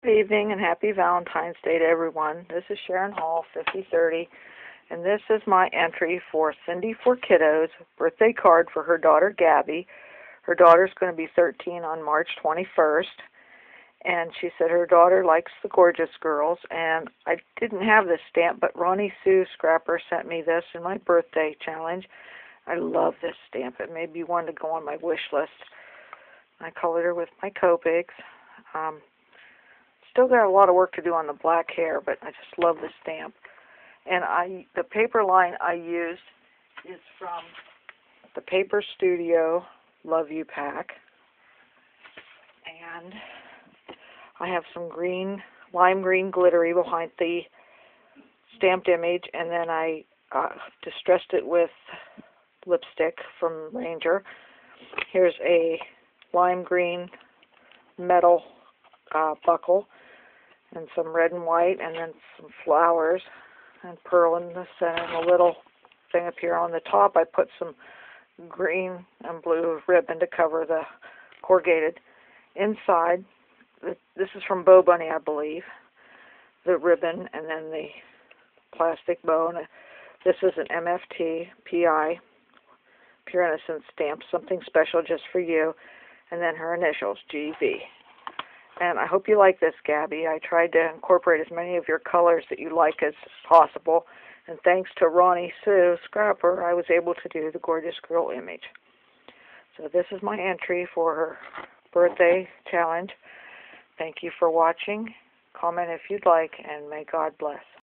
Good evening and happy Valentine's Day to everyone. This is Sharon Hall, 5030, and this is my entry for Cindy for Kiddos birthday card for her daughter Gabby. Her daughter's going to be 13 on March 21st, and she said her daughter likes the Gorgeous Girls, and I didn't have this stamp, but Ronnie Sue Scrapper sent me this in my birthday challenge. I love this stamp. It may be one to go on my wish list. I colored her with my Copics. Still got a lot of work to do on the black hair, but I just love the stamp. And the paper line I used is from the Paper Studio Love You Pack. And I have some lime green glittery behind the stamped image, and then I distressed it with lipstick from Ranger. Here's a lime green metal buckle, and some red and white, and then some flowers and pearl in the center, and a little thing up here on the top. I put some green and blue ribbon to cover the corrugated. Inside, this is from Bow Bunny, I believe, the ribbon and then the plastic bow. And this is an MFT PI, Pure Innocence stamp, something special just for you, and then her initials, GV. And I hope you like this, Gabby. I tried to incorporate as many of your colors that you like as possible. And thanks to Ronnie Sue Scrapper, I was able to do the Gorgeous Girl image. So this is my entry for her birthday challenge. Thank you for watching. Comment if you'd like, and may God bless.